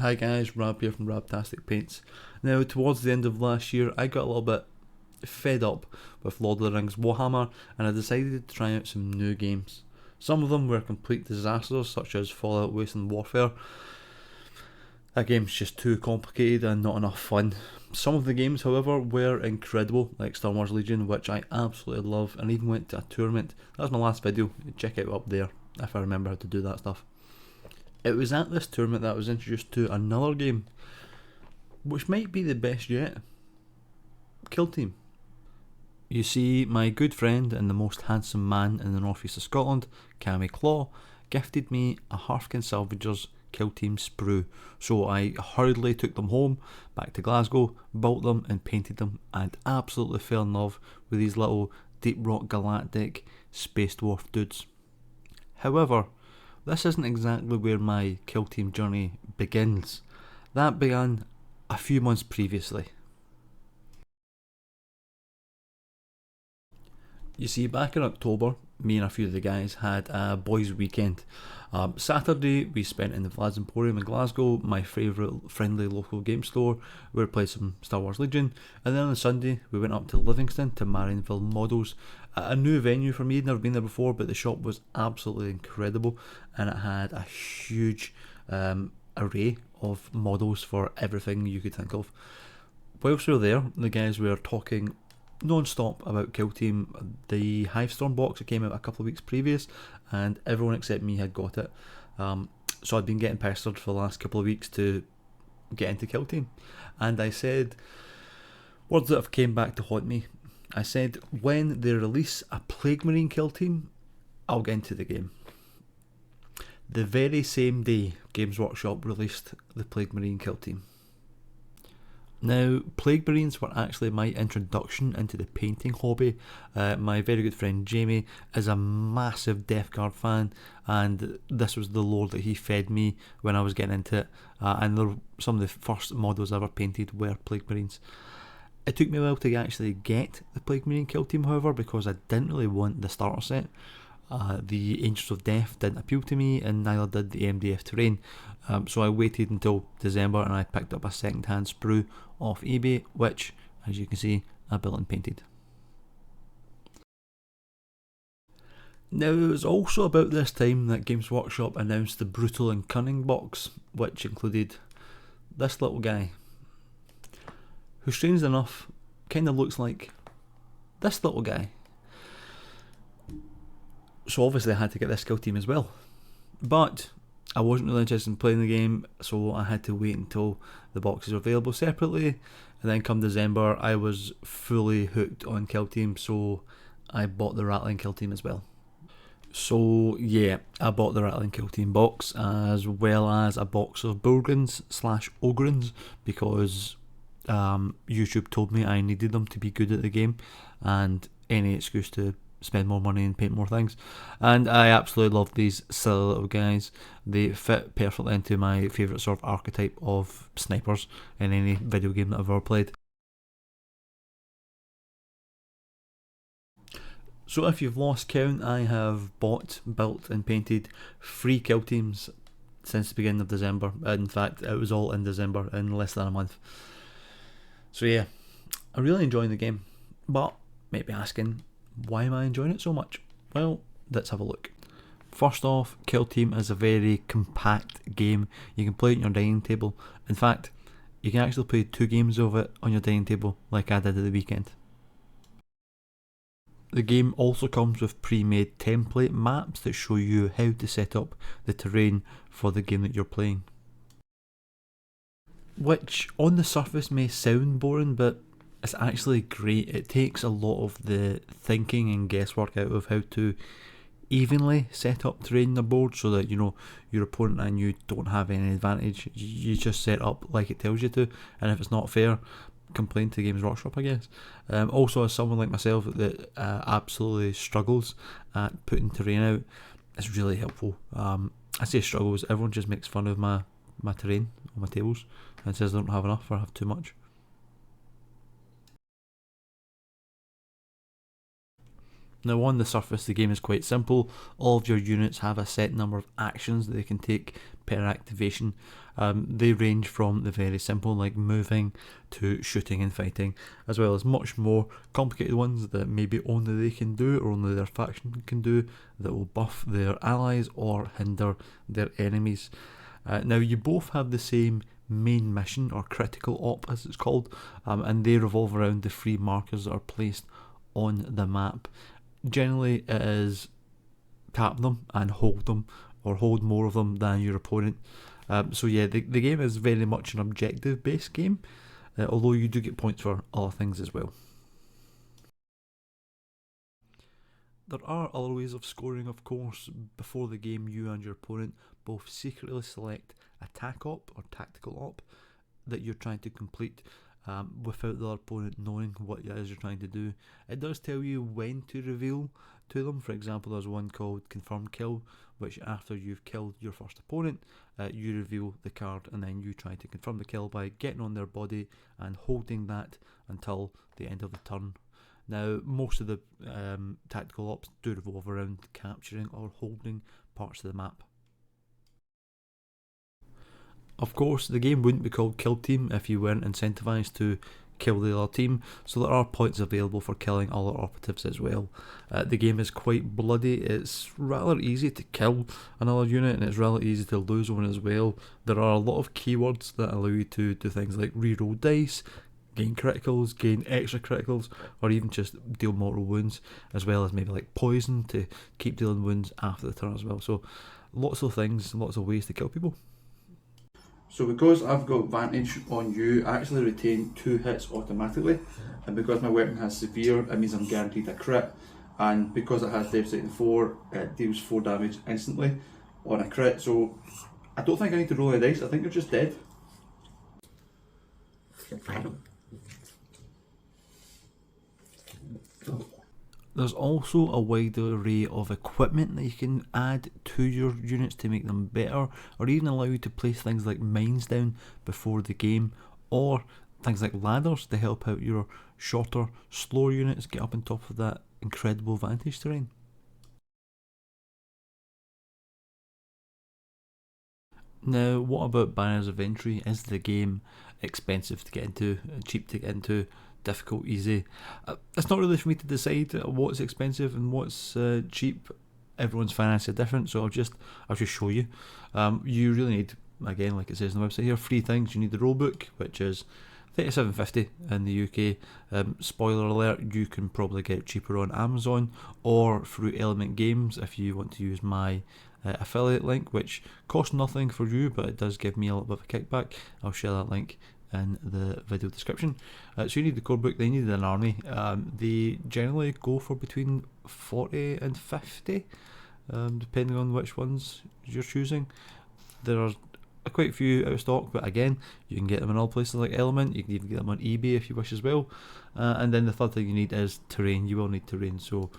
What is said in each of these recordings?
Hi guys, Rab here from Rabtastic Paints. Now, towards the end of last year, I got a little bit fed up with Lord of the Rings Warhammer, and I decided to try out some new games. Some of them were complete disasters, such as Fallout Wasteland Warfare. That game's just too complicated and not enough fun. Some of the games, however, were incredible, like Star Wars Legion, which I absolutely love, and even went to a tournament. That was my last video. Check it up there if I remember how to do that stuff. It was at this tournament that I was introduced to another game, which might be the best yet, Kill Team. You see, my good friend and the most handsome man in the northeast of Scotland, Cammy Claw, gifted me a Harfkin Salvagers Kill Team sprue, so I hurriedly took them home, back to Glasgow, built them and painted them, and absolutely fell in love with these little Deep Rock Galactic Space Dwarf dudes. However, this isn't exactly where my Kill Team journey begins. That began a few months previously. You see, back in October, me and a few of the guys had a boys' weekend. Saturday we spent in the Vlad's Emporium in Glasgow, my favourite friendly local game store, where we played some Star Wars Legion, and then on Sunday we went up to Livingston to Marionville Models, a new venue for me. I'd never been there before, but the shop was absolutely incredible, and it had a huge array of models for everything you could think of. Whilst we were there, the guys were talking non-stop about Kill Team. The Hivestorm box that came out a couple of weeks previous, and everyone except me had got it. So I'd been getting pestered for the last couple of weeks to get into Kill Team, and I said words that have came back to haunt me. I said, when they release a Plague Marine Kill Team, I'll get into the game. The very same day, Games Workshop released the Plague Marine Kill Team. Now, Plague Marines were actually my introduction into the painting hobby. My very good friend Jamie is a massive Death Guard fan, and this was the lore that he fed me when I was getting into it. And some of the first models I ever painted were Plague Marines. It took me a while to actually get the Plague Marine Kill Team, however, because I didn't really want the starter set. The Angels of Death didn't appeal to me, and neither did the MDF terrain. So I waited until December and I picked up a second hand sprue off eBay, which, as you can see, I built and painted. Now, it was also about this time that Games Workshop announced the Brutal and Cunning box, which included this little guy, who strangely enough kind of looks like this little guy. So obviously I had to get this Kill Team as well. But I wasn't really interested in playing the game, so I had to wait until the boxes were available separately, and then come December I was fully hooked on Kill Team, so I bought the Rattling Kill Team as well. So yeah, I bought the Rattling Kill Team box, as well as a box of Burgrins / Ogrins, because YouTube told me I needed them to be good at the game, and any excuse to spend more money and paint more things. And I absolutely love these silly little guys. They fit perfectly into my favourite sort of archetype of snipers in any video game that I've ever played. So if you've lost count, I have bought, built and painted 3 Kill Teams since the beginning of December. In fact, it was all in December, in less than a month. So yeah, I'm really enjoying the game, but might be asking, why am I enjoying it so much? Well, let's have a look. First off, Kill Team is a very compact game. You can play it on your dining table. In fact, you can actually play 2 games of it on your dining table, like I did at the weekend. The game also comes with pre-made template maps that show you how to set up the terrain for the game that you're playing. Which on the surface may sound boring, but it's actually great. It takes a lot of the thinking and guesswork out of how to evenly set up terrain on the board, so that your opponent and you don't have any advantage. You just set up like it tells you to, and if it's not fair, complain to Games Workshop, I guess. Also, as someone like myself that absolutely struggles at putting terrain out, it's really helpful. I say struggles, everyone just makes fun of my terrain on my tables and says I don't have enough or have too much. Now, on the surface, the game is quite simple. All of your units have a set number of actions that they can take per activation. They range from the very simple like moving to shooting and fighting, as well as much more complicated ones that maybe only they can do or only their faction can do, that will buff their allies or hinder their enemies. Now you both have the same main mission, or critical op as it's called, and they revolve around the free markers that are placed on the map. Generally it is tap them and hold them, or hold more of them than your opponent. So yeah, the game is very much an objective based game, although you do get points for other things as well. There are other ways of scoring, of course. Before the game, you and your opponent both secretly select a tac op or tactical op that you're trying to complete, without the other opponent knowing what it is you're trying to do. It does tell you when to reveal to them. For example, there's one called Confirmed Kill, which after you've killed your first opponent, you reveal the card and then you try to confirm the kill by getting on their body and holding that until the end of the turn. Now, most of the tactical ops do revolve around capturing or holding parts of the map. Of course, the game wouldn't be called Kill Team if you weren't incentivized to kill the other team, so there are points available for killing other operatives as well. The game is quite bloody. It's rather easy to kill another unit and it's rather easy to lose one as well. There are a lot of keywords that allow you to do things like reroll dice, gain criticals, gain extra criticals, or even just deal mortal wounds, as well as maybe like poison to keep dealing wounds after the turn as well. So lots of things, lots of ways to kill people. So because I've got advantage on you, I actually retain 2 hits automatically, and because my weapon has severe, it means I'm guaranteed a crit, and because it has devastating 4, it deals 4 damage instantly on a crit. So I don't think I need to roll a dice, I think you're just dead. There's also a wide array of equipment that you can add to your units to make them better, or even allow you to place things like mines down before the game, or things like ladders to help out your shorter, slower units get up on top of that incredible vantage terrain. Now, what about barriers of entry? Is the game expensive to get into, cheap to get into, difficult, easy? It's not really for me to decide what's expensive and what's cheap. Everyone's finances are different, so I'll just show you. You really need, again, like it says on the website here, 3 things. You need the rulebook, which is £37.50 in the UK. Spoiler alert, you can probably get it cheaper on Amazon or through Element Games if you want to use my affiliate link, which costs nothing for you, but it does give me a little bit of a kickback. I'll share that link in the video description. So you need the core book, then you need an army. They generally go for between 40 and 50, depending on which ones you're choosing. There are quite a few out of stock, but again, you can get them in all places like Element. You can even get them on eBay if you wish as well. And then the third thing you need is terrain. You will need terrain. So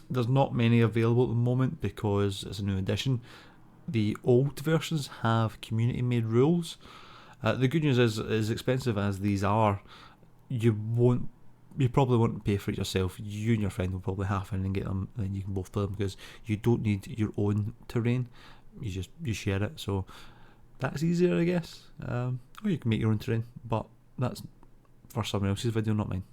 there's not many available at the moment because it's a new edition. The old versions have community made rules. The good news is, as expensive as these are, you probably won't pay for it yourself. You and your friend will probably half in and get them, then you can both play them, because you don't need your own terrain. You share it, so that's easier, I guess. Or you can make your own terrain, but that's for someone else's video, not mine.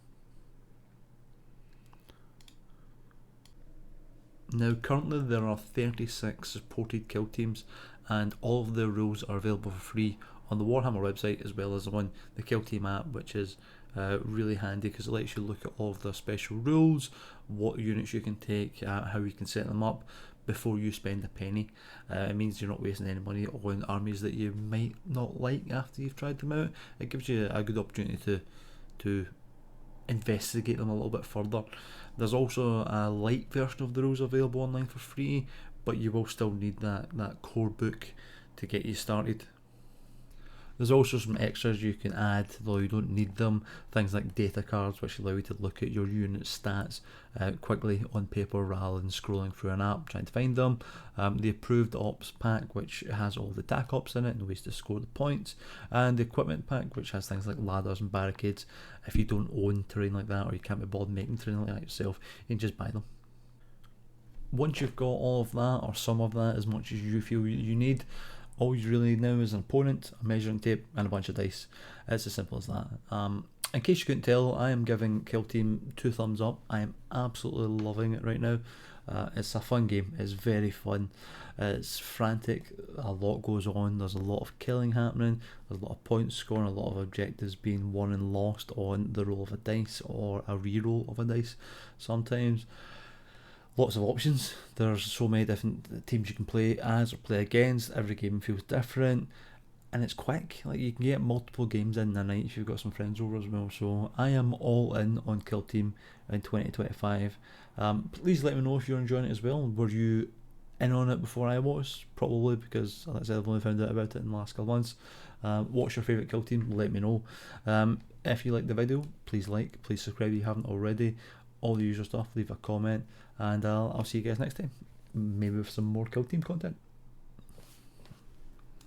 Now, currently there are 36 supported kill teams, and all of their rules are available for free on the Warhammer website, as well as on the Kill Team app, which is really handy because it lets you look at all of the special rules, what units you can take, how you can set them up before you spend a penny. It means you're not wasting any money on armies that you might not like after you've tried them out. It gives you a good opportunity to investigate them a little bit further. There's also a light version of the rules available online for free, but you will still need that core book to get you started. There's also some extras you can add, though you don't need them. Things like data cards, which allow you to look at your unit stats quickly on paper rather than scrolling through an app trying to find them. The approved ops pack, which has all the DAC ops in it and ways to score the points. And the equipment pack, which has things like ladders and barricades. If you don't own terrain like that, or you can't be bothered making terrain like that yourself, you can just buy them. Once you've got all of that, or some of that, as much as you feel you need, All you really need now is an opponent, a measuring tape, and a bunch of dice. It's as simple as that. In case you couldn't tell, I am giving Kill Team 2 thumbs up. I am absolutely loving it right now. It's a fun game. It's very fun. It's frantic. A lot goes on. There's a lot of killing happening. There's a lot of points scoring. A lot of objectives being won and lost on the roll of a dice or a re-roll of a dice. Sometimes. Lots of options. There's so many different teams you can play as or play against. Every game feels different, and it's quick. Like, you can get multiple games in a night if you've got some friends over as well. So I am all in on Kill Team in 2025. Please let me know if you're enjoying it as well. Were you in on it before I was? Probably, because like I said, I've only found out about it in the last couple of months. What's your favourite Kill Team? Let me know. If you like the video, please subscribe if you haven't already. All the usual stuff. Leave a comment, and I'll see you guys next time. Maybe with some more Kill Team content.